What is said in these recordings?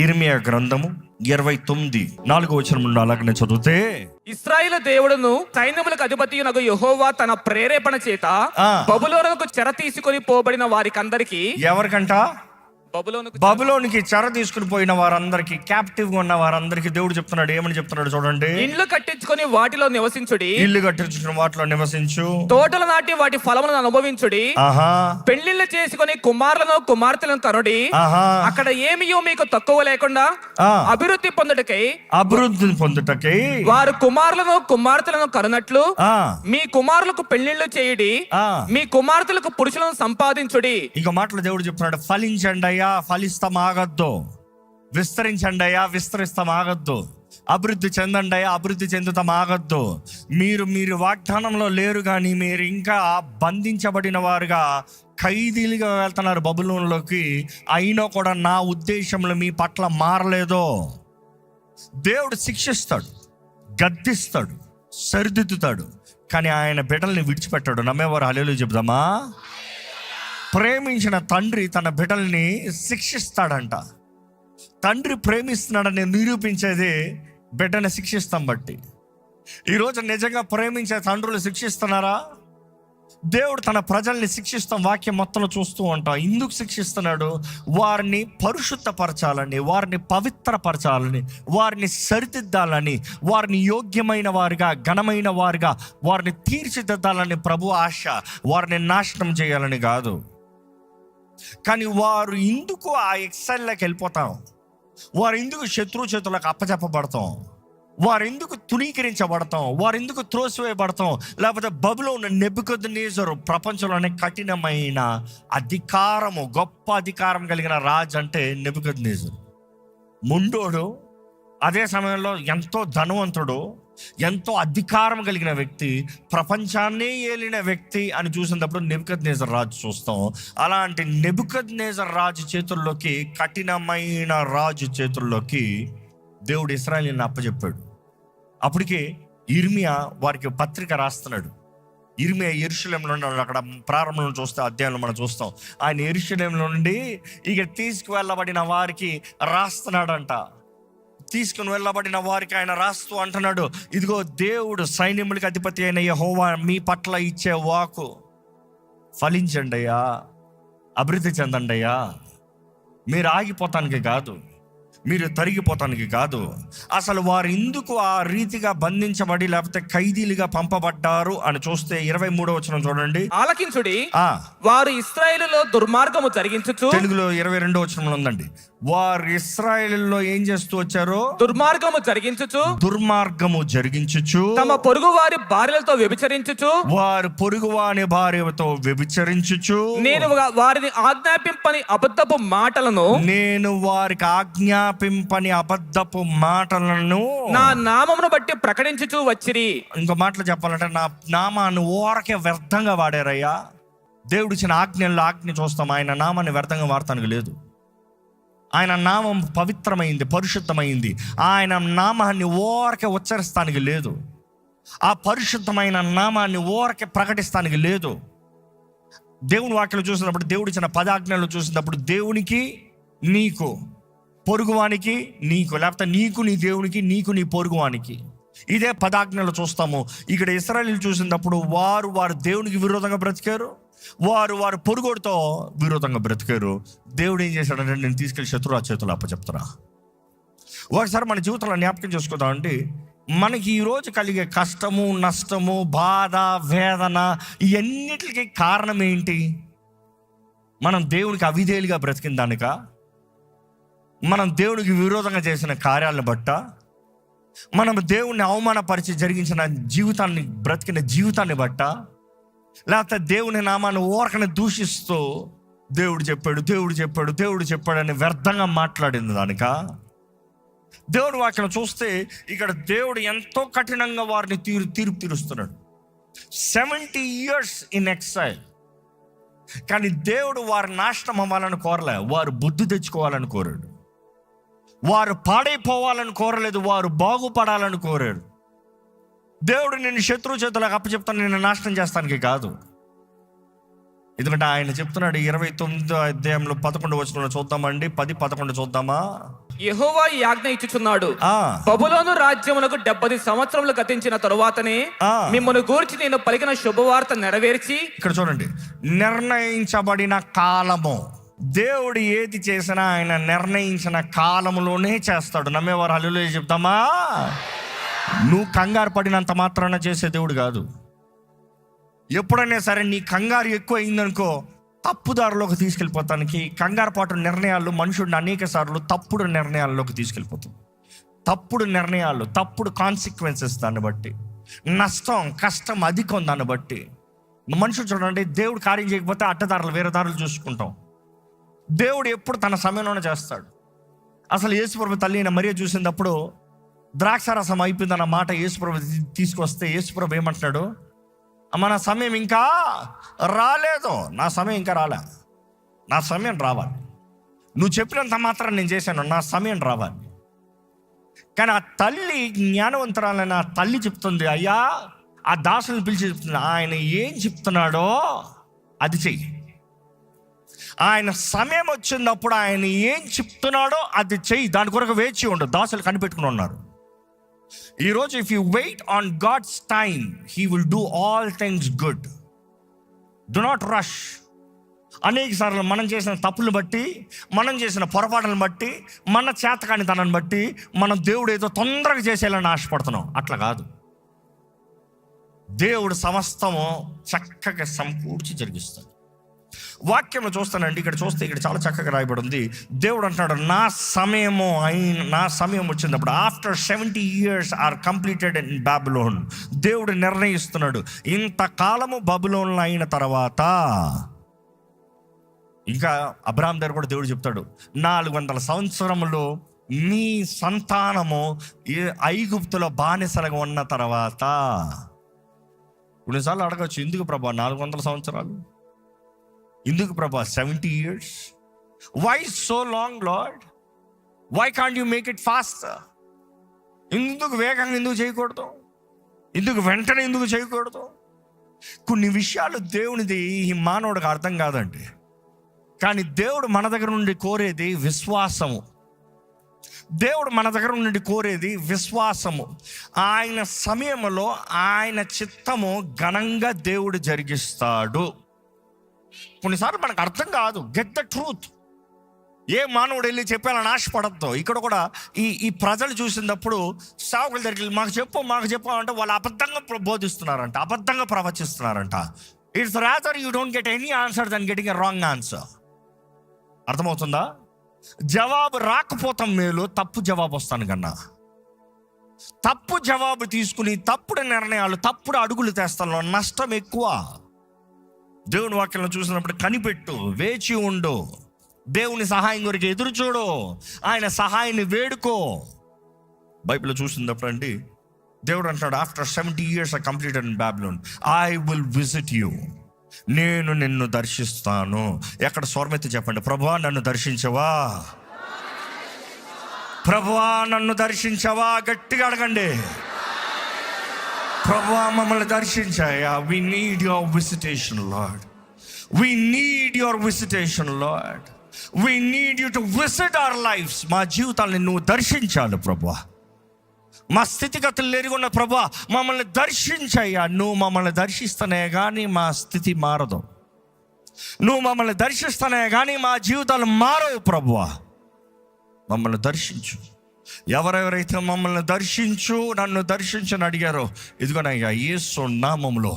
ఇర్మియా గ్రంథము 29:4 నుండి అలాగనే చదివితే, ఇశ్రాయేలు దేవుడును సైన్యములకు అధిపతియునగు యెహోవా తన ప్రేరేపణ చేత బబులోనుకు చెర తీసుకొని పోబడిన వారికందరికి, ఎవరికంట? బబులోనుకు బబులోనికి చెర తీసుకుని పోయిన వారందరికి, క్యాప్టివ్ గా ఉన్న వారందరికి దేవుడు చెప్తున్నాడు. ఏమని చెప్తున్నాడు చూడండి. ఇండ్లు కట్టించుకొని వాటిలో నివసించుడి, ఇల్లు కట్టించుకుని వాటిలో నివసించు, తోటలు నాటి వాటి ఫలములను అనుభవించుడి, ఆహా పెళ్లిళ్ళు చేసుకొని కుమారులను కుమార్తెలను కనుడి. ఆహా అక్కడ ఏమియో మీకు తక్కువ లేకుండా అభివృద్ధి పొందుటకై వారు కుమారులను కుమార్తెలను కనునట్లు ఆ మీ కుమారులకు పెళ్లిళ్ళు చేయుడి, మీ కుమార్తెలకు పురుషులను సంపాదించుడి. ఇక మాటలు దేవుడు చెప్తున్నాడు. ఫలించండి అయ్యా, ఫలిస్తాం ఆగద్దు. విస్తరించండి అయ్యా, విస్తరిస్తాం ఆగద్దు. అభివృద్ధి చెందండి అయ్యా, అభివృద్ధి చెందుతాం ఆగద్దు. మీరు వాగ్దానంలో లేరు, కానీ మీరు ఇంకా బంధించబడిన వారుగా, ఖైదీలుగా వెళ్తున్నారు బబులోనులోకి. అయినా కూడా నా ఉద్దేశంలో మీ పట్ల మారలేదు. దేవుడు శిక్షిస్తాడు, గద్దిస్తాడు, సరిదిద్దుతాడు, కానీ ఆయన బిడ్డల్ని విడిచిపెట్టాడు. నమ్మేవారు హల్లెలూయా చెప్దామా? ప్రేమించిన తండ్రి తన బిడ్డల్ని శిక్షిస్తాడంట. తండ్రి ప్రేమిస్తున్నాడని నిరూపించేది బిడ్డని శిక్షిస్తాం బట్టి. ఈరోజు నిజంగా ప్రేమించే తండ్రులు శిక్షిస్తున్నారా? దేవుడు తన ప్రజల్ని శిక్షిస్తాం వాక్యం మొత్తంలో చూస్తూ ఉంటాం. ఎందుకు శిక్షిస్తున్నాడు? వారిని పరిశుద్ధపరచాలని, వారిని పవిత్రపరచాలని, వారిని సరిదిద్దాలని, వారిని యోగ్యమైన వారిగా, ఘనమైన వారిగా వారిని తీర్చిదిద్దాలని ప్రభు ఆశ. వారిని నాశనం చేయాలని కాదు. కానీ వారు ఎందుకు ఆ ఎక్సైల్లోకి వెళ్ళిపోతాం? వారు ఎందుకు శత్రు చేతులకు అప్పచెప్పబడతాం? వారు ఎందుకు తునీకరించబడతాం? వారు ఎందుకు త్రోసివేయబడతాం? లేకపోతే బబులోను నెబుకద్నెజరు ప్రపంచంలోనే కఠినమైన అధికారము, గొప్ప అధికారం కలిగిన రాజు అంటే నెబుకద్నెజరు. ముండోడు, అదే సమయంలో ఎంతో ధనవంతుడు, ఎంతో అధికారం కలిగిన వ్యక్తి, ప్రపంచాన్నే ఏలిన వ్యక్తి అని చూసినప్పుడు నెబుకద్నెజరు రాజు చూస్తాం. అలాంటి నెబుకద్నెజరు రాజు చేతుల్లోకి, కఠినమైన రాజు చేతుల్లోకి దేవుడు ఇశ్రాయేలుని అప్పచెప్పాడు. అప్పటికే ఇర్మియా వారికి పత్రిక రాస్తున్నాడు. ఇర్మియా యెరూషలేములో ఉన్నాడు. అక్కడ ప్రారంభంలో చూస్తే అధ్యాయంలో మనం చూస్తాం. ఆయన యెరూషలేములో నుండి ఇక తీసుకువెళ్ళబడిన వారికి రాస్తున్నాడంట. తీసుకుని వెళ్ళబడిన వారికి ఆయన రాస్తూ అంటున్నాడు, ఇదిగో దేవుడు సైన్యములకు అధిపతి అయిన యెహోవా మీ పట్ల ఇచ్చే వాకు, ఫలించండి అయ్యా, అభివృద్ధి చెందండి అయ్యా. మీరు ఆగిపోతానికి కాదు, మీరు తరిగిపోతానికి కాదు. అసలు వారు ఎందుకు ఆ రీతిగా బంధించబడి లేకపోతే ఖైదీలుగా పంపబడ్డారు అని చూస్తే 23వ వచనం చూడండి. ఆలకించుడి, వారు ఇశ్రాయేలులో దుర్మార్గము జరిగించుచు. తెలుగులో 22వ వచనంలో ఉందండి. వారు ఇశ్రాయేలులో ఏం చేస్తూ వచ్చారో? దుర్మార్గము జరిగించుచు, తమ పొరుగు వారి భార్యలతో వ్యభిచరించుచు, వారు పొరుగు వారి భార్యతో వ్యభిచరించుచు, నేను వారిని ఆజ్ఞాపింపని అబద్ధపు మాటలను, నా నామమును బట్టి ప్రకటించుచు వచ్చిరి. ఇంకో మాటలు చెప్పాలంటే, నా నామాన్ని ఓరకే వ్యర్థంగా వాడారయ్యా. దేవుడు ఇచ్చిన ఆజ్ఞ చూస్తాం, ఆయన నామాన్ని వ్యర్థంగా వాడతానికి లేదు. ఆయన నామం పవిత్రమైంది, పరిశుద్ధమైంది. ఆయన నామాన్ని ఓరకే ఉచ్చరిస్తానికి లేదు. ఆ పరిశుద్ధమైన నామాన్ని ఓరకే ప్రకటిస్తానికి లేదు. దేవుని వాక్యాలు చూసినప్పుడు, దేవుడు ఇచ్చిన పదాజ్ఞలు చూసినప్పుడు, దేవునికి నీకు, పొరుగువానికి నీకు, లేకపోతే నీకు నీ దేవునికి, నీకు నీ పొరుగువానికి, ఇదే పదాజ్ఞలు చూస్తాము. ఇక్కడ ఇశ్రాయేలు చూసినప్పుడు వారు దేవునికి విరోధంగా బ్రతికారు, వారు పొరుగోడితో విరోధంగా బ్రతికారు. దేవుడు ఏం చేశాడంటే, నేను తీసుకెళ్ళి శత్రురాజు చేతులు అప్పచెప్తారా. ఒకసారి మన జీవితంలో జ్ఞాపకం చేసుకుందామండి. మనకి ఈరోజు కలిగే కష్టము, నష్టము, బాధ, వేదన, ఇవన్నిటికీ కారణం ఏంటి? మనం దేవునికి అవిధేయులుగా బ్రతికిన దానిక? మనం దేవునికి విరోధంగా చేసిన కార్యాలను బట్ట? మనం దేవుణ్ణి అవమానపరిచి జరిగించిన జీవితాన్ని, బ్రతికిన జీవితాన్ని బట్ట? లేకపోతే దేవుని నామాన్ని ఓరకని దూషిస్తూ దేవుడు చెప్పాడు అని వ్యర్థంగా మాట్లాడింది దానిక? దేవుడు వాక్యం చూస్తే ఇక్కడ దేవుడు ఎంతో కఠినంగా వారిని తీర్పు తీరుస్తున్నాడు. 70 years ఇన్ ఎక్సైల్. కానీ దేవుడు వారి నాశనం అవ్వాలని కోరలే, వారు బుద్ధి తెచ్చుకోవాలని కోరాడు. వారు పాడైపోవాలని కోరలేదు, వారు బాగుపడాలని కోరాడు. దేవుడు నిన్ను శత్రువు చేతులకు అప్పచెప్తాను, నిన్ను నాశనం చేస్తానికి కాదు. ఎందుకంటే ఆయన చెప్తున్నాడు 29వ అధ్యాయంలో 11 వచనంలో చూద్దామండి, 10-11 చూద్దామా. యెహోవా ఈ ఆజ్ఞ ఇచ్చుచున్నాడు, బబులోను రాజ్యమునకు 70 సంవత్సరములు గతించిన తరువాతనే మిమ్మల్ని గూర్చి నేను పలికిన శుభవార్త నెరవేర్చి. ఇక్కడ చూడండి, నిర్ణయించబడిన కాలము. దేవుడు ఏది చేసినా ఆయన నిర్ణయించిన కాలములోనే చేస్తాడు. నమ్మేవారు హల్లెలూయా చెప్తామా? నువ్వు కంగారు పడినంత మాత్రాన చేసే దేవుడు కాదు. ఎప్పుడైనా సరే నీ కంగారు ఎక్కువ అయిందనుకో, తప్పుదారిలోకి తీసుకెళ్ళిపోతానికి కంగారు పాటు నిర్ణయాలు మనుషుడిని అనేక సార్లు తప్పుడు నిర్ణయాల్లోకి తీసుకెళ్ళిపోతుంది. తప్పుడు నిర్ణయాలు, తప్పుడు కాన్సిక్వెన్సెస్, దాన్ని బట్టి నష్టం, కష్టం అధికం. దాన్ని బట్టి మనుషులు చూడండి, దేవుడు కార్యం చేయకపోతే అడ్డదారులు, వేరే దారులు చూసుకుంటాం. దేవుడు ఎప్పుడు తన సమయంలోనే చేస్తాడు. అసలు యేసుప్రభు తల్లి అయిన మరియ చూసినప్పుడు ద్రాక్షారసం అయిపోయిందన్న మాట యేసుప్రభు తీసుకొస్తే యేసుప్రభు ఏమంటున్నాడు? అమ్మ, నా సమయం ఇంకా రాలేదు, నా సమయం ఇంకా రాలే, నా సమయం రావాలి. నువ్వు చెప్పినంత మాత్రం నేను చేశాను, నా సమయం రావాలి. కానీ ఆ తల్లి, జ్ఞానవంతురాలైన ఆ తల్లి చెప్తుంది, అయ్యా, ఆ దాసుని పిలిచి చెప్తుంది, ఆయన ఏం చెప్తున్నాడో అది చెయ్యి. ఆయన సమయం వచ్చినప్పుడు ఆయన ఏం చెప్తున్నాడో అది చెయ్యి, దాని కొరకు వేచి ఉండు. దాసులు కనిపెట్టుకుని ఉన్నారు. ఈరోజు if you wait on God's time, he will do all things good. Do not rush. అనేక సార్లు మనం చేసిన తప్పులను బట్టి, మనం చేసిన పొరపాటులను బట్టి, మన చేతకానితనాన్ని బట్టి మనం దేవుడు ఏదో తొందరగా చేసేయాలని ఆశపడుతున్నాం. అట్లా కాదు. దేవుడు సమస్తము చక్కగా సమకూర్చి జరిగిస్తాడు. వాక్యం చూస్తానండి, ఇక్కడ చూస్తే ఇక్కడ చాలా చక్కగా రాయబడి ఉంది. దేవుడు అంటున్నాడు, నా సమయం వచ్చినప్పుడు, after 70 years are completed in Babylon. దేవుడు నిర్ణయిస్తున్నాడు, ఇంతకాలము బబులోన్లో అయిన తర్వాత, ఇంకా అబ్రాహాం దగ్గర కూడా దేవుడు చెప్తాడు, 400 సంవత్సరములు మీ సంతానము ఐగుప్తులో బానిసలుగా ఉన్న తర్వాత. కొన్నిసార్లు అడగచ్చు, ఎందుకు ప్రభా 400 సంవత్సరాలు? ఎందుకు ప్రభా 70 years? Why so long Lord? Why can't you make it fast? ఎందుకు వేగంగా ఎందుకు చేయకూడదు? ఎందుకు వెంటనే ఎందుకు చేయకూడదు? కొన్ని విషయాలు దేవునిది ఈ మానవుడికి అర్థం కాదండి. కానీ దేవుడు మన దగ్గర నుండి కోరేది విశ్వాసము. దేవుడు మన దగ్గర నుండి కోరేది విశ్వాసము. ఆయన సమయంలో ఆయన చిత్తము ఘనంగా దేవుడు జరిగిస్తాడు. కొన్నిసార్లు మనకు అర్థం కాదు. Get the truth. ఏ మానవుడు వెళ్ళి చెప్పాలని ఆశపడద్దు. ఇక్కడ కూడా ఈ ప్రజలు చూసినప్పుడు సేవకుల దగ్గరికి మాకు చెప్పు అంటే వాళ్ళు అబద్ధంగా బోధిస్తున్నారంట, అబద్ధంగా ప్రవచిస్తున్నారంట. It's rather you don't get any answer than getting a wrong answer. అర్థమవుతుందా? జవాబు రాకపోతాం మేలు, తప్పు జవాబు వస్తాను కన్నా. తప్పు జవాబు తీసుకుని తప్పుడు నిర్ణయాలు, తప్పుడు అడుగులు తెస్తాను, నష్టం ఎక్కువ. దేవుని వాక్యంలో చూసినప్పుడు కనిపెట్టు, వేచి ఉండు, దేవుని సహాయం కొరకు ఎదురు చూడు, ఆయన సహాయాన్ని వేడుకో. బైబిల్లో చూసినప్పుడు అండి దేవుడు అంటాడు, after 70 years are completed in Babylon, I will visit you. నేను నిన్ను దర్శిస్తాను. ఎక్కడ స్వరమెత్తి చెప్పండి, ప్రభువా నన్ను దర్శించవా, ప్రభువా నన్ను దర్శించవా. గట్టిగా అడగండి, ప్రభువా మమ్మల్ని దర్శించాయా. We need your visitation, Lord. We need your visitation, Lord. We need you to visit our lives. మా జీవితాన్ని నువ్వు దర్శించాలి ప్రభువా. మా స్థితిగతులు ఎరుగున్న ప్రభువా మమ్మల్ని దర్శించయ్యా. నువ్వు మమ్మల్ని దర్శిస్తనే కానీ మా స్థితి మారదు. నువ్వు మమ్మల్ని దర్శిస్తనే కానీ మా జీవితాలు మారవు ప్రభువా. మమ్మల్ని దర్శించు. ఎవరెవరైతే మమ్మల్ని దర్శించు, నన్ను దర్శించని అడిగారో, ఇదిగోనయ్యా యేసు నామములో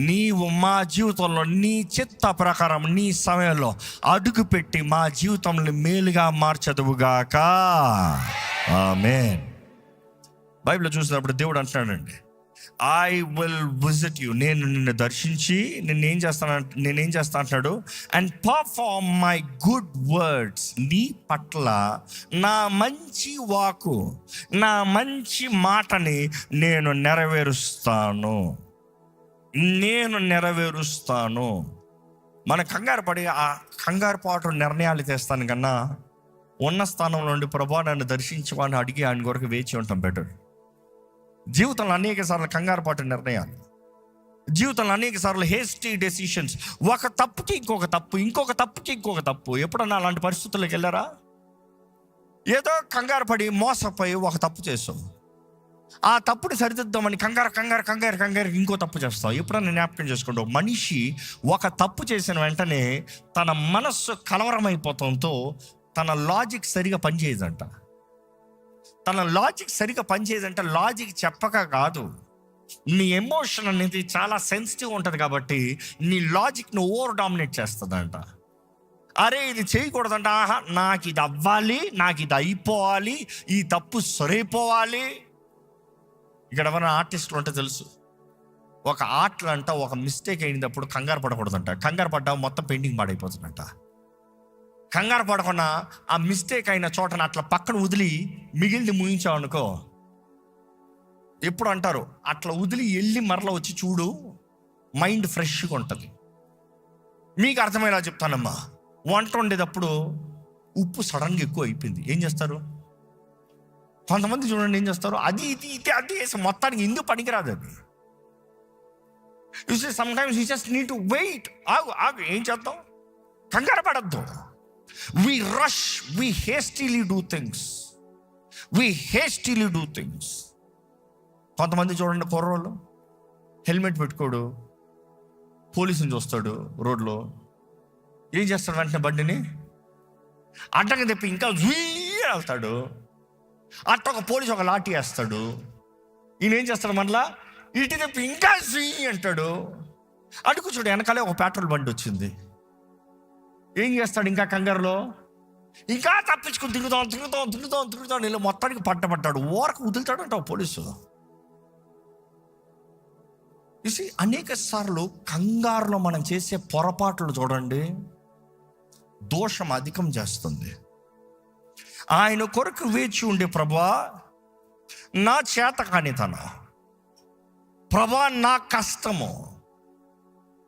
నీవు మా జీవితంలో నీ చిత్త ప్రకారం నీ సమయంలో అడుగుపెట్టి మా జీవితంలో మేలుగా మార్చదువుగాక. ఆమేన్. బైబిల్లో చూసినప్పుడు దేవుడు అంటున్నాడండి, ఐ విల్ విజిట్ యూ. నేను నిన్ను దర్శించి నేనేం చేస్తా అంటున్నాడు, and perform my good words. నీ పట్ల నా మంచి వాకు, నా మంచి మాటని నేను నెరవేరుస్తాను. మన కంగారు పడి ఆ కంగారు పాటు నిర్ణయాలు తెస్తాను కన్నా ఉన్న స్థానంలో నుండి ప్రభువా నన్ను దర్శించమని అడిగి ఆయన కొరకు వేచి ఉంటాం బెటర్. జీవితంలో అనేక సార్లు కంగారు పాటు నిర్ణయాలు, జీవితంలో అనేక సార్లు హేస్టీ డెసిషన్స్, ఒక తప్పుకి ఇంకొక తప్పు, ఇంకొక తప్పుకి ఇంకొక తప్పు. ఎప్పుడన్నా అలాంటి పరిస్థితుల్లోకి వెళ్ళారా? ఏదో కంగారు పడి మోసపోయి ఒక తప్పు చేస్తాం, ఆ తప్పుని సరిదిద్దామని కంగారు ఇంకో తప్పు చేస్తాం. ఎప్పుడన్నా జ్ఞాపకం చేసుకోండి, ఒక మనిషి ఒక తప్పు చేసిన వెంటనే తన మనస్సు కలవరమైపోవడంతో తన లాజిక్ సరిగా పనిచేయదంట. లాజిక్ చెప్పక కాదు, నీ ఎమోషన్ అనేది చాలా సెన్సిటివ్ ఉంటుంది కాబట్టి నీ లాజిక్ను ఓవర్ డామినేట్ చేస్తుందంట. అరే ఇది చేయకూడదంట, ఆహా నాకు ఇది అవ్వాలి, నాకు ఇది అయిపోవాలి, ఈ తప్పు సరైపోవాలి. ఇక్కడ ఎవరైనా ఆర్టిస్టులు ఉంటే తెలుసు, ఒక ఆర్ట్లో అంట ఒక మిస్టేక్ అయినప్పుడు కంగారు పడకూడదంట. కంగారు పడ్డా మొత్తం పెయింటింగ్ పాడైపోతుందంట. కంగారు పడకుండా ఆ మిస్టేక్ అయిన చోటన అట్లా పక్కన వదిలి మిగిలింది ముగించావు అనుకో, ఎప్పుడు అంటారు అట్లా వదిలి వెళ్ళి మరలా వచ్చి చూడు, మైండ్ ఫ్రెష్గా ఉంటుంది. మీకు అర్థమయ్యేలా చెప్తానమ్మా, వంట వండేటప్పుడు ఉప్పు సడన్గా ఎక్కువ అయిపోయింది, ఏం చేస్తారు? కొంతమంది చూడండి ఏం చేస్తారు, అది అది వేసి మొత్తానికి ఎందుకు పనికిరాదు అది. You say sometimes you just need to wait. ఆగు ఏం చేద్దాం, కంగారు పడద్దు. We rush, we hastily do things. కొంతమంది చూడండి, కుర్రోళ్ళు హెల్మెట్ పెట్టుకోడు, పోలీసుని చూస్తాడు రోడ్లో, ఏం చేస్తాడు, వెంటనే బండిని అడ్డంగా తెప్పి ఇంకా వెళ్తాడు. అట్ట ఒక పోలీసు ఒక లాఠీ వేస్తాడు, ఈయన ఏం చేస్తాడు, మళ్ళా ఇటు తెప్పి ఇంకా అంటాడు. అడుగు చూడు, వెనకాలే ఒక పెట్రోల్ బండి వచ్చింది, ఏం చేస్తాడు, ఇంకా కంగారులో ఇంకా తప్పించుకుని తిరుగుతాం నీళ్ళు మొత్తానికి పట్టబడ్డాడు. ఓరకు వదులుతాడంట పోలీసు. చూసి అనేక సార్లు కంగారులో మనం చేసే పొరపాట్లు చూడండి, దోషం అధికం చేస్తుంది. ఆయన కొరకు వేచి ఉండే, ప్రభువా నా చేత కానితనం, ప్రభువా నా కష్టము,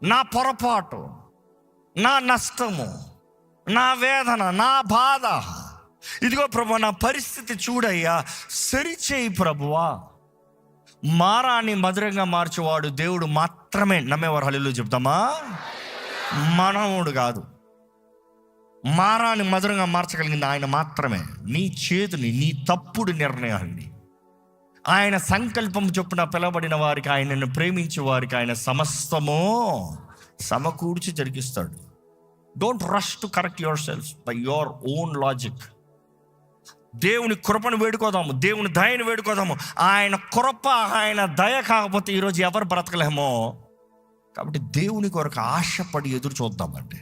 నా పొరపాటు, నా నష్టము, నా వేదన, నా బాధ, ఇదిగో ప్రభువా నా పరిస్థితి చూడయ్యా, సరిచేయి ప్రభువా. మారాన్ని మధురంగా మార్చేవాడు దేవుడు మాత్రమే. నమ్మేవారు హల్లెలూయా చెప్తామా? మానవుడు కాదు. మారాన్ని మధురంగా మార్చగలిగింది ఆయన మాత్రమే. నీ చేతుని, నీ తప్పుడు నిర్ణయాన్ని, ఆయన సంకల్పం చొప్పున పిలవబడిన వారికి, ఆయనను ప్రేమించే వారికి ఆయన సమస్తము సమకూర్చి జరిగిస్తాడు. Don't rush to correct your self by your own logic. దేవుని కృపను వేడుకోదాము, దేవుని దయను వేడుకోదాము. ఆయన కృప, ఆయన దయ కాకపోతే ఈరోజు ఎవరు బ్రతకలేమో. కాబట్టి దేవుని కొరకు ఆశపడి ఎదురు చూద్దామండి.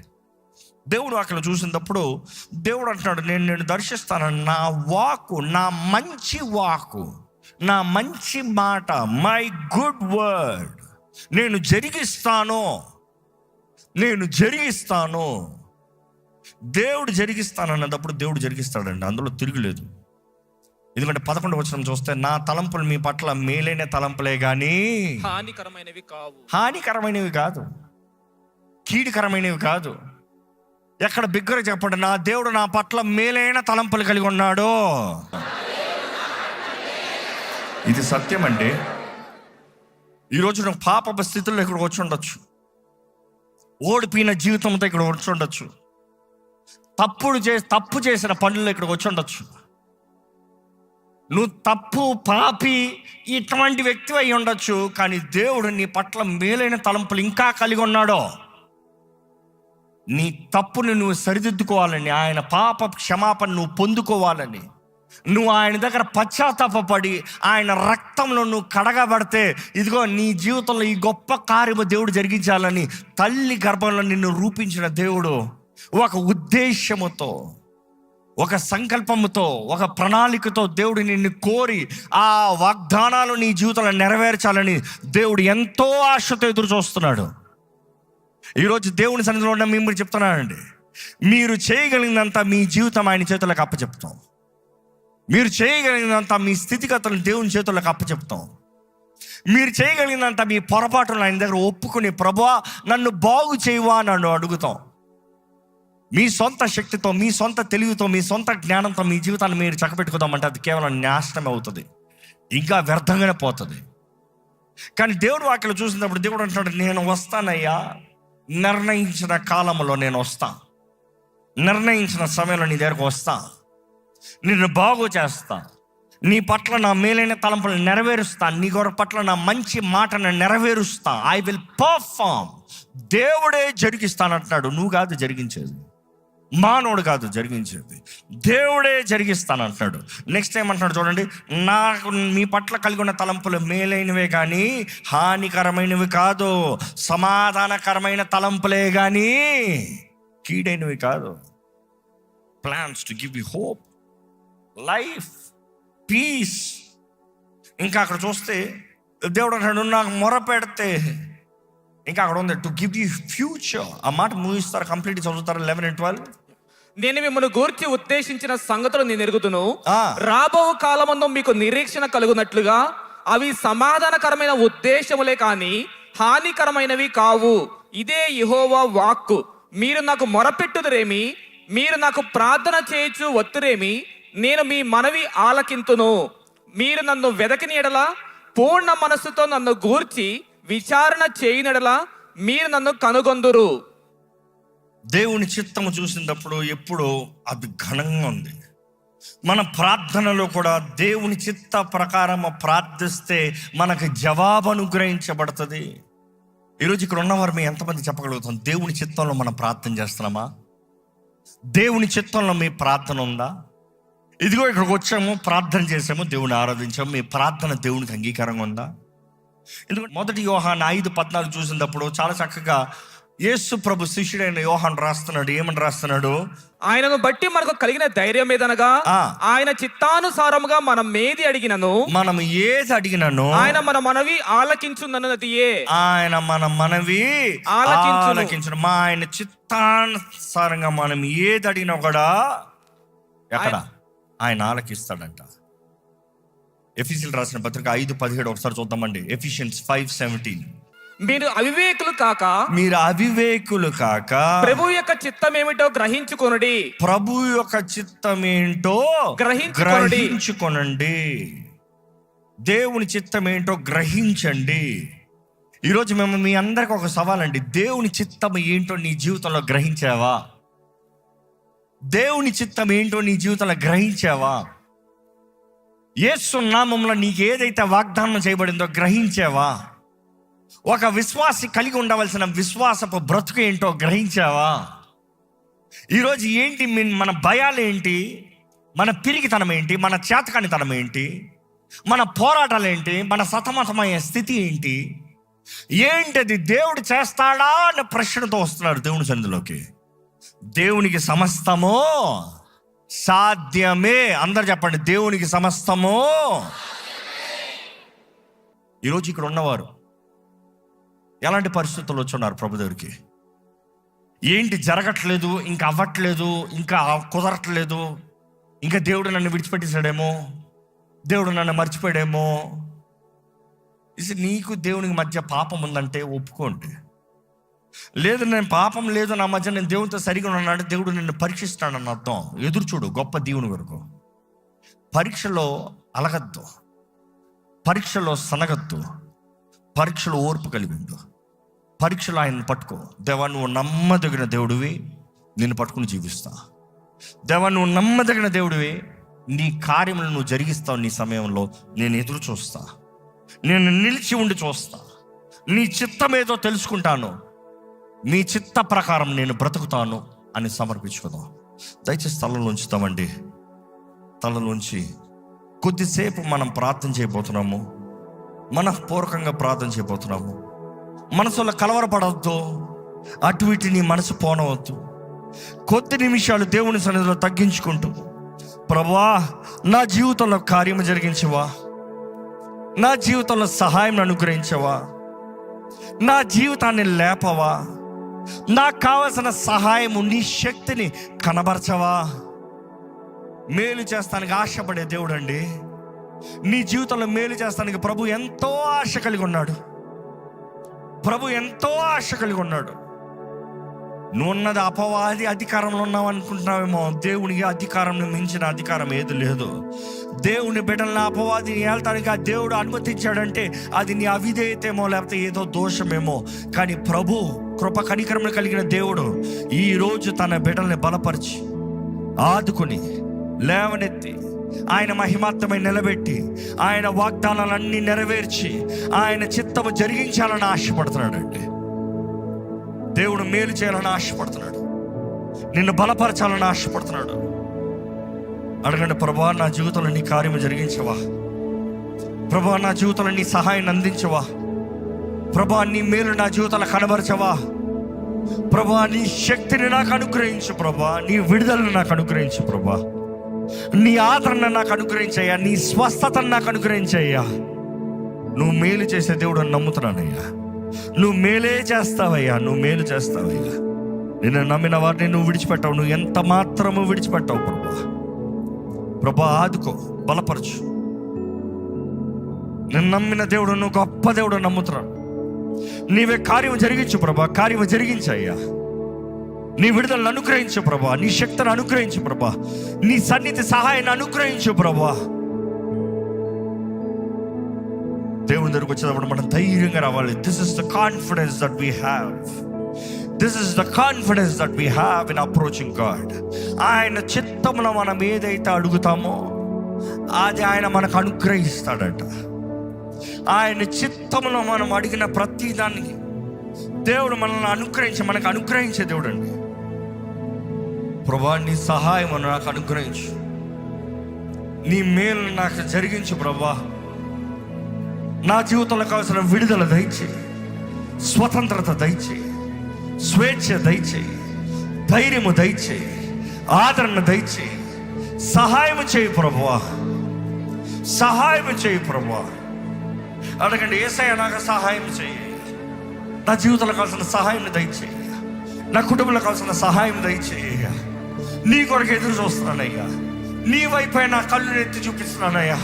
దేవుడు అక్కడ చూసినప్పుడు దేవుడు అంటున్నాడు, నేను దర్శిస్తాను, నా వాకు, నా మంచి వాకు, నా మంచి మాట, మై గుడ్ వర్డ్ నేను జరిగిస్తాను. దేవుడు జరిగిస్తానన్నప్పుడు దేవుడు జరిగిస్తాడండి, అందులో తిరుగులేదు. ఎందుకంటే 11వ వచనం చూస్తే, నా తలంపులు మీ పట్ల మేలైన తలంపులే కానీ హానికరమైనవి కాదు, కీడుకరమైనవి కాదు. ఎక్కడ బిగ్గర చెప్పండి, నా దేవుడు నా పట్ల మేలైన తలంపులు కలిగి ఉన్నాడు. ఇది సత్యం అండి. ఈరోజు నువ్వు పాప స్థితిలో ఇక్కడ వచ్చి ఉండొచ్చు, ఓడిపోయిన జీవితంతో ఇక్కడ వచ్చి ఉండొచ్చు, తప్పు చేసిన పనుల్లో ఇక్కడికి వచ్చి ఉండొచ్చు. నువ్వు తప్పు పాపి ఇటువంటి వ్యక్తి అయి ఉండొచ్చు, కానీ దేవుడు నీ పట్ల మేలైన తలంపులు ఇంకా కలిగి ఉన్నాడో. నీ తప్పుని నువ్వు సరిదిద్దుకోవాలని, ఆయన పాప క్షమాపణ నువ్వు పొందుకోవాలని, నువ్వు ఆయన దగ్గర పశ్చాత్తాపడి ఆయన రక్తంలో నువ్వు కడగబడితే, ఇదిగో నీ జీవితంలో ఈ గొప్ప కార్యము దేవుడు జరిగించాలని తల్లి గర్భంలో నిన్ను రూపించిన దేవుడు ఒక ఉద్దేశముతో, ఒక సంకల్పముతో, ఒక ప్రణాళికతో దేవుడు నిన్ను కోరి ఆ వాగ్దానాలు నీ జీవితంలో నెరవేర్చాలని దేవుడు ఎంతో ఆశతో ఎదురు చూస్తున్నాడు. ఈరోజు దేవుని సన్నిధిలో ఉన్న మిమ్మల్ని చెప్తున్నానండి, మీరు చేయగలిగినంత మీ జీవితం ఆయన చేతులకు అప్పచెప్తాం. మీరు చేయగలిగినంత మీ స్థితిగతులను దేవుని చేతులకు అప్పచెప్తాం. మీరు చేయగలిగినంత మీ పొరపాటును ఆయన దగ్గర ఒప్పుకుని, ప్రభువా నన్ను బాగు చేయవా నన్ను అడుగుతాం. మీ సొంత శక్తితో, మీ సొంత తెలివితో, మీ సొంత జ్ఞానంతో మీ జీవితాన్ని మీరు చక్కబెట్టుకుందామంటే అది కేవలం నాశనం అవుతుంది, ఇంకా వ్యర్థంగానే పోతుంది. కానీ దేవుడు వాక్యలో చూసినప్పుడు దేవుడు అంటున్నాడు, నేను వస్తానయ్యా, నిర్ణయించిన కాలంలో నేను వస్తా, నిర్ణయించిన సమయంలో నీ దగ్గరకు వస్తా, నిన్ను బాగు చేస్తా, నీ పట్ల నా మేలైన తలంపులు నెరవేరుస్తా, నీ పట్ల నా మంచి మాటను నెరవేరుస్తా. I will perform. దేవుడే జరిగిస్తానంటున్నాడు, నువ్వు కాదు జరిగించేది, మానవుడు కాదు జరిగించేది, దేవుడే జరిగిస్తానంటున్నాడు. నెక్స్ట్ ఏమంటున్నాడు చూడండి, నాకు మీ పట్ల కలిగి ఉన్న తలంపులు మేలైనవే కానీ హానికరమైనవి కాదు, సమాధానకరమైన తలంపులే కానీ కీడైనవి కాదు. Plans to give you hope, life, peace. ఇంకా అక్కడ చూస్తే దేవుడు అంటాడు, నాకు మొర పెడితే, ఇంకా అక్కడ ఉంది టు గివ్ యూ ఫ్యూచర్. ఆ మాట ముగిస్తారు, కంప్లీట్ చదువుతారు 11 and 12. నేను మిమ్మల్ని గూర్చి ఉద్దేశించిన సంగతులు నేను ఎరుగుదును, రాబో కాలమందు మీకు నిరీక్షణ కలుగునట్లుగా అవి సమాధానకరమైన ఉద్దేశములే కాని హానికరమైనవి కావు. ఇదే యెహోవా వాక్కు. మీరు నాకు మొరపెట్టుదురేమి, మీరు నాకు ప్రార్థన చేయొచ్చు వత్తురేమి, నేను మీ మనవి ఆలకింతును. మీరు నన్ను వెదకిన యెడల, పూర్ణ మనస్సుతో నన్ను గూర్చి విచారణ చేయనెడల మీరు నన్ను కనుగొందురు. దేవుని చిత్తము చూసినప్పుడు ఎప్పుడు అది ఘనంగా ఉంది. మన ప్రార్థనలో కూడా దేవుని చిత్త ప్రకారం ప్రార్థిస్తే మనకు జవాబు అనుగ్రహించబడుతుంది. ఈరోజు ఇక్కడ ఉన్నవారు మీ ఎంతమంది చెప్పగలుగుతాం, దేవుని చిత్తంలో మనం ప్రార్థన చేస్తున్నామా? దేవుని చిత్తంలో మీ ప్రార్థన ఉందా? ఇదిగో ఇక్కడికి వచ్చాము, ప్రార్థన చేసాము, దేవుని ఆరాధించాము, మీ ప్రార్థన దేవునికి అంగీకారంగా ఉందా? ఎందుకంటే 1 యోహాను 5:14 చూసినప్పుడు చాలా చక్కగా యేసు ప్రభు శిష్యుడైన యోహాను రాస్తున్నాడు. ఏమని రాస్తున్నాడు? ఆయనను బట్టి మనకు కలిగిన ధైర్యం ఏదనగా, ఆయన చిత్తానుసారముగా మనం ఏది అడిగినను ఆయన మన మనవి ఆలకించునన్నదియే. ఆయన మన మనవి ఆలకించును. మా ఆయన చిత్తానుసారంగా మనం ఏది అడిగినా కూడా ఎక్కడ ఆయన ఆలకిస్తాడంట. ఎఫెసీయులకు రాసిన పత్రిక 5:17 ఒకసారి చూద్దామండి. ఎఫిషియన్స్ 5:17. మీరు అవివేకులు కాక ప్రభు యొక్క చిత్తం ఏమిటో గ్రహించుకొనుడి. ప్రభు యొక్క చిత్తం ఏంటో గ్రహించుకొనండి. దేవుని చిత్తం ఏంటో గ్రహించండి. ఈరోజు మేము మీ అందరికి ఒక సవాల్ అండి, దేవుని చిత్తం ఏంటో నీ జీవితంలో గ్రహించావా? దేవుని చిత్తం ఏంటో నీ జీవితంలో గ్రహించావా? యేసు నామములో నీకు ఏదైతే వాగ్దానం చేయబడిందో గ్రహించావా? ఒక విశ్వాసి కలిగి ఉండవలసిన విశ్వాసపు బ్రతుకు ఏంటో గ్రహించావా? ఈరోజు ఏంటి మన భయాలు ఏంటి, మన పిరికితనం ఏంటి, మన చేతకానితనం ఏంటి, మన పోరాటాలు ఏంటి, మన సతమతమయ్యే స్థితి ఏంటి, ఏంటది దేవుడు చేస్తాడా అన్న ప్రశ్నతో వస్తున్నారు దేవుని సన్నిధిలోకి. దేవునికి సమస్తము సాధ్యమే. అందరు చెప్పండి, దేవునికి సమస్తము. ఈరోజు ఇక్కడ ఉన్నవారు ఎలాంటి పరిస్థితుల్లో వచ్చున్నారు ప్రభు దగ్గరికి? ఏంటి జరగట్లేదు, ఇంకా అవ్వట్లేదు, ఇంకా కుదరట్లేదు, ఇంకా దేవుడు నన్ను విడిచిపెట్టేశాడేమో, దేవుడు నన్ను మర్చిపోయాడేమో. ఇది నీకు దేవునికి మధ్య పాపం ఉందంటే ఒప్పుకోండి. లేదు, నేను పాపం లేదు, నా మధ్య నేను దేవునితో సరిగా ఉన్నాడు, దేవుడు నిన్ను పరీక్షిస్తాడని అర్థం. ఎదురు చూడు గొప్ప దేవుని వరకు. పరీక్షలో అలగద్దు, పరీక్షలో సనగద్దు, పరీక్షలో ఓర్పు కలిగి ఉండు, పరీక్షలో ఆయన్ని పట్టుకో. దేవా నువ్వు నమ్మదగిన దేవుడివి, నిన్ను పట్టుకుని జీవిస్తా. దేవా నువ్వు నమ్మదగిన దేవుడివి, నీ కార్యములను నువ్వు జరిగిస్తావు. నీ సమయంలో నేను ఎదురు చూస్తా, నేను నిలిచి ఉండి చూస్తా, నీ చిత్తమేదో తెలుసుకుంటాను, నీ చిత్త ప్రకారం నేను బ్రతుకుతాను అని సమర్పించుకుందాం. దయచేసి తలలో ఉంచుతామండి. తలలోంచి కొద్దిసేపు మనం ప్రార్థన చేయబోతున్నాము, మనఃపూర్వకంగా ప్రార్థన చేయబోతున్నాము. మనసులో కలవరపడవద్దు, అటు ఇటు నీ మనసు పోనవద్దు. కొద్ది నిమిషాలు దేవుని సన్నిధిలో తగ్గించుకుంటూ, ప్రభువా నా జీవితంలో కార్యము జరిగించవా, నా జీవితంలో సహాయం అనుగ్రహించవా, నా జీవితాన్ని లేపవా, నాకు కావలసిన సహాయము నీ శక్తిని కనబరచవా. మేలు చేస్తానికి ఆశపడే దేవుడు అండి. నీ జీవితంలో మేలు చేస్తానికి ప్రభు ఎంతో ఆశ కలిగి ఉన్నాడు. ప్రభు ఎంతో ఆశ కలిగి ఉన్నాడు. నువ్వు ఉన్నది అపవాది అధికారంలో ఉన్నావు అనుకుంటున్నావేమో. దేవునికి అధికారం మించిన అధికారం ఏది లేదు. దేవుని బిడ్డలను అపవాదిని ఏళ్తానికి ఆ దేవుడు అనుమతించాడంటే అది నీ అవిధేయతేమో, లేకపోతే ఏదో దోషమేమో. కానీ ప్రభు కృప కనికరములు కలిగిన దేవుడు ఈరోజు తన బిడ్డల్ని బలపరిచి ఆదుకుని లేవనెత్తి ఆయన మహిమాత్మై నిలబెట్టి ఆయన వాగ్దానాలన్నీ నెరవేర్చి ఆయన చిత్తము జరిగించాలని ఆశపడుతున్నాడండి. దేవుడు మేలు చేయాలని ఆశపడుతున్నాడు. నిన్ను బలపరచాలని ఆశపడుతున్నాడు. అడగండి, ప్రభువా నా జీవితంలో నీ కార్యము జరిగించవా? ప్రభువా నా జీవితంలో నీ సహాయాన్ని అందించవా? ప్రభువా నీ మేలు నా జీవితంలో కనబరచవా? ప్రభువా నీ శక్తిని నాకు అనుగ్రహించు. ప్రభువా నీ విడుదలను నాకు అనుగ్రహించు. ప్రభువా నీ ఆదరణ నాకు అనుగ్రహించయ్యా. నీ స్వస్థతను నాకు అనుగ్రహించయ్యా. నువ్వు మేలు చేసే దేవుడు అని నమ్ముతున్నానయ్యా. నువ్వు మేలే చేస్తావయ్యా. నువ్వు మేలు చేస్తావయ్యా. నిన్ను నమ్మిన వారిని నువ్వు విడిచిపెట్టావు. నువ్వు ఎంత మాత్రము విడిచిపెట్టావు. ప్రభా ఆదుకో, బలపరచు. నేను నమ్మిన దేవుడు నువ్వు గొప్ప దేవుడు నమ్ముతున్నాను. నీవే కార్యం జరిగించు ప్రభా. కార్యం జరిగించయ్యా. నీ విడుదలను అనుగ్రహించు ప్రభా. నీ శక్తిని అనుగ్రహించు ప్రభా. నీ సన్నిధి సహాయాన్ని అనుగ్రహించు ప్రభా. దేవుని దగ్గరకు వచ్చేటప్పుడు మనం ధైర్యంగా రావాలి. This is the confidence that we have. This is the confidence that we have in approaching God. ఆయన చిత్తములో మనం ఏదైతే అడుగుతామో అది ఆయన మనకు అనుగ్రహిస్తాడట. ఆయన చిత్తములో మనం అడిగిన ప్రతి దానికి దేవుడు మనల్ని మనకు అనుగ్రహించే దేవుడు అండి. ప్రభా నీ సహాయం నాకు అనుగ్రహించు. నీ మేలు నాకు జరిగించు ప్రభా. నా జీవితంలో కావాల్సిన విడుదల దయచేయి, స్వతంత్రత దయచేయి, స్వేచ్ఛ దయచేయి, ధైర్యము దయచేయి, ఆదరణ దయచేయి. సహాయం చేయి ప్రభువా. సహాయం చేయి ప్రభువా. అడగండి, యేసయ్య నాకు సహాయం చేయి. నా జీవితంలో కావాల్సిన సహాయం దయచేయి. నా కుటుంబంలో కావాల్సిన సహాయం దయచేయ. నీ కొరకు ఎదురు చూస్తున్నానయ్యా. నీ వైపే నా కళ్ళు ఎత్తి చూపిస్తున్నానయ్యా.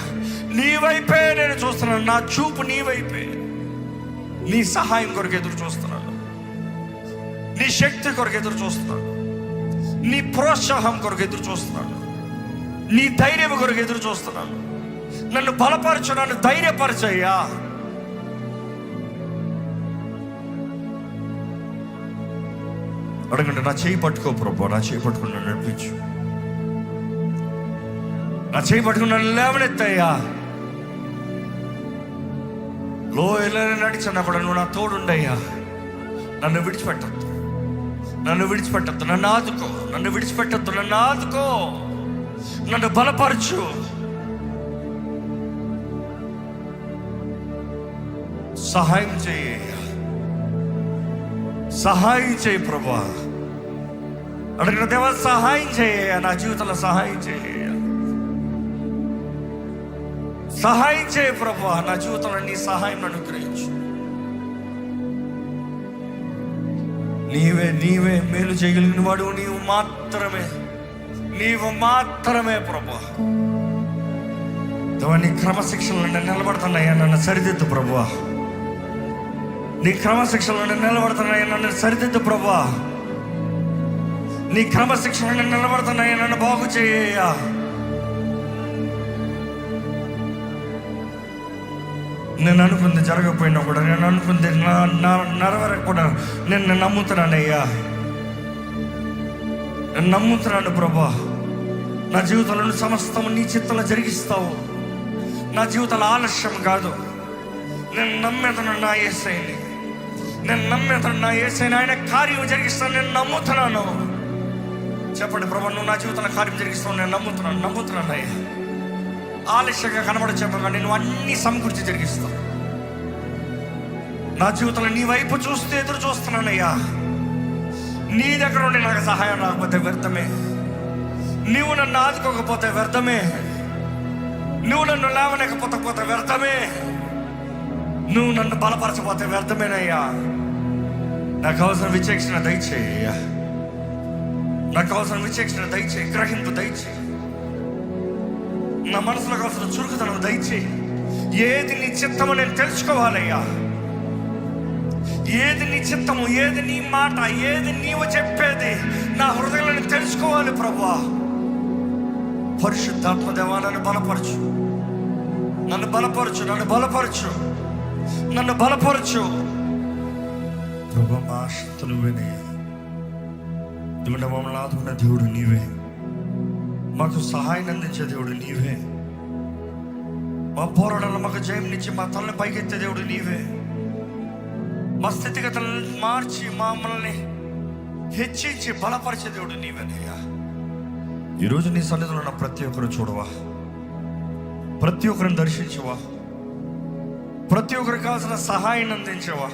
నీ వైపే నేను చూస్తున్నాను. నా చూపు నీ వైపే. నీ సహాయం కొరకు ఎదురు చూస్తున్నాను. నీ శక్తి కొరకు ఎదురు చూస్తున్నాను. నీ ప్రోత్సాహం కొరకు ఎదురు చూస్తున్నాను. నీ ధైర్యం కొరకు ఎదురు చూస్తున్నాను. నన్ను బలపరచు, నన్ను ధైర్యపరచయ్యా. అడగండి, నా చేయి పట్టుకో ప్రభు. నా చేయి పట్టుకుని నన్ను నడిపించు. నా చేయి పట్టుకుని నన్ను లేవనెత్తయ్యా. లోయలో నడిచినప్పుడు నువ్వు నా తోడుండయ్యా. నన్ను విడిచిపెట్టద్దు, నన్ను విడిచిపెట్టద్దు. నన్ను ఆదుకో, నన్ను విడిచిపెట్టద్దు. నన్ను ఆదుకో, నన్ను బలపరచు. సహాయం చేయ, సహాయం చేయి ప్రభా. అడిగిన దేవా సహాయం చేయ. నా జీవితంలో సహాయం చేయ, సహాయం చేయ ప్రభా. నా జీవితంలో నీ సహాయం అనుగ్రహించు. నీవే నీవే మేలు చేయగలిగిన వాడు. నీవు మాత్రమే, నీవు మాత్రమే ప్రభా. నీ క్రమశిక్షణలో నేను నిలబడుతున్నాయా, నన్ను సరిదిద్దు ప్రభా. నీ క్రమశిక్షణలో నేను నిలబడుతున్నాయా, నన్ను సరిదిద్దు ప్రభా. నీ క్రమశిక్షణలో నేను నిలబడుతున్నాయా, నన్ను బాగు చేయ. నేను అనుకుంది జరగకపోయినా కూడా, నేను అనుకుంది నెరవేరకపోయినా నేను నమ్ముతున్నానయ్యా. నేను నమ్ముతున్నాను ప్రభా. నా జీవితంలో సమస్తం నీ చిత్తంలో జరిగిస్తావు. నా జీవితంలో ఆలస్యం కాదు. నేను నమ్మేతను నా యేసయ్యని. నేను నమ్మేతను నా యేసయ్యని. ఆయన కార్యం జరిగిస్తాను, నేను నమ్ముతున్నాను. చెప్పండి ప్రభా, నువ్వు నా జీవితంలో కార్యం జరిగిస్తావు. నేను నమ్ముతున్నాను అయ్యా. ఆలస్యంగా కనబడచ్చేమో కానీ నువ్వు అన్ని సమకూర్చి జరిగిస్తావు. నా జీవితంలో నీ వైపు చూస్తే ఎదురు చూస్తున్నానయ్యా. నీ దగ్గర ఉండి నాకు సహాయం రాకపోతే వ్యర్థమే. నువ్వు నన్ను ఆదుకోకపోతే వ్యర్థమే. నువ్వు నన్ను లేవలేకపోతే వ్యర్థమే. నువ్వు నన్ను బలపరచపోతే వ్యర్థమేనయ్యా. నాకు కావాల్సిన విచక్షణ దయచేయ. నాకు కావాల్సిన విచక్షణ దయచేయి, గ్రహింపు దయచేయి. నా మనసులో కావాల్సిన చురుకుతనం దయచేయి. ఏది నీ చిత్తమో నేను తెలుసుకోవాలయ్యా. ఏది నీ చిత్తము, ఏది నీ మాట, ఏది నీవు చెప్పేది నా హృదయంలో తెలుసుకోవాలి ప్రభువా. పరిశుద్ధాత్మ దేవా, నన్ను బలపరచు, నన్ను బలపరచు, నన్ను బలపరచు, నన్ను బలపరచు ప్రభు. మా శక్తులు వినే దేవుడు, మమ్మల్ని ఆదుకున్న దేవుడు నీవే, మాకు సహాయం అందించే దేవుడు నీవే, మా పోరాటంలో మాకు జయం నుంచి మా తలని పైకెత్తే దేవుడు నీవే, మా స్థితిగతులను మార్చి మమ్మల్ని హెచ్చించి బలపరిచే దేవుడు నీవేనయ్యా. ఈరోజు నీ సన్నిధిలో ఉన్న ప్రతి ఒక్కరు చూడవా, ప్రతి ఒక్కరిని దర్శించవా, ప్రతి ఒక్కరికి కావాల్సిన సహాయాన్ని అందించవా.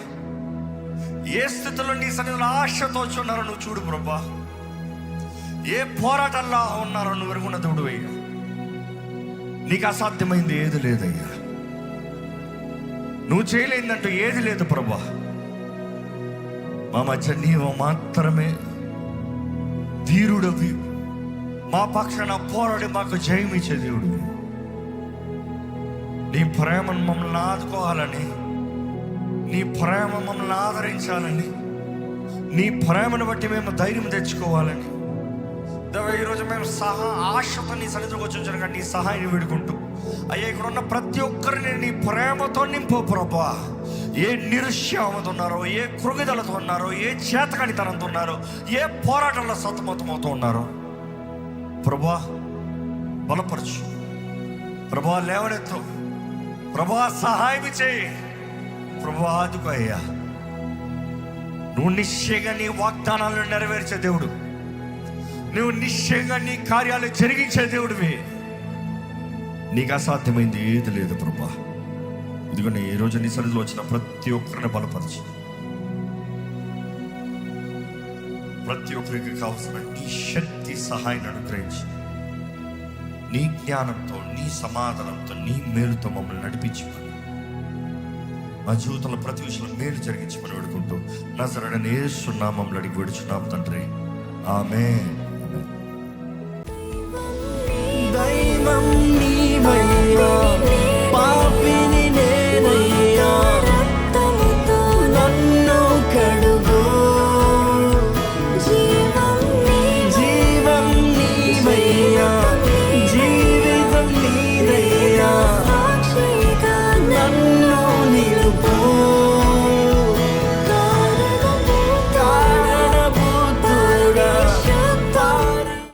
ఏ స్థితిలో నీ సన్నిధిలో ఆశతో ఉన్నారో నువ్వు చూడు ప్రభా. ఏ పోరాటంలో ఉన్నారో నువ్వు ఎరుగున్న దేవుడు అయ్యా. నీకు అసాధ్యమైంది ఏది లేదయ్యా, నువ్వు చేయలేదంటూ ఏది లేదు ప్రభా. మా మధ్య నీవు మాత్రమే ధీరుడవి, మా పక్షాన పోరాడి మాకు జయమిచ్చే దేవుడు. నీ ప్రేమను మమ్మల్ని ఆదుకోవాలని, నీ ప్రేమ మమ్మల్ని ఆదరించాలని, నీ ప్రేమను బట్టి మేము ధైర్యం తెచ్చుకోవాలని ఈరోజు మేము ఆశతో నీ సన్నిధిలోకి వచ్చి కానీ నీ సహాయాన్ని వేడుకుంటూ అయ్యా, ఇక్కడ ఉన్న ప్రతి ఒక్కరిని నీ ప్రేమతో నింపు ప్రభా. ఏ నిరుష్యామతో ఉన్నారో, ఏ కృగిదలతో ఉన్నారో, ఏ చేతకానితనంతో ఉన్నారో, ఏ పోరాటంలో సతమతమవుతూ ఉన్నారో ప్రభా బలపరచు ప్రభా, లేవనెత్తు ప్రభా, సహాయం చేయి ప్రభా, ఆదుకో అయ్యా. నువ్వు నిశ్చయంగా నీ వాగ్దానాలను నెరవేర్చే దేవుడు, నువ్వు నిశ్చయంగా నీ కార్యాలు జరిగించే దేవుడివి. నీకు అసాధ్యమైంది ఏది లేదు ప్రభా. ఇదిగోనే ఈరోజు నీ సన్నిధిలో వచ్చిన ప్రతి ఒక్కరిని బలపరిచి, ప్రతి ఒక్కరికి కావాల్సిన నీ శక్తి సహాయాన్ని అనుగ్రహించి, నీ జ్ఞానంతో, నీ సమాధానంతో, నీ మేలుతో మమ్మల్ని నడిపించుకొని మా జీవితంలో ప్రతి విషయంలో మేలు జరిగించమని వేడుకుంటూ నజరేయుడైన యేసు నామములో అడిగి వేడుచున్నాం తండ్రి, ఆమేన్. దైవం నీవయ్యా.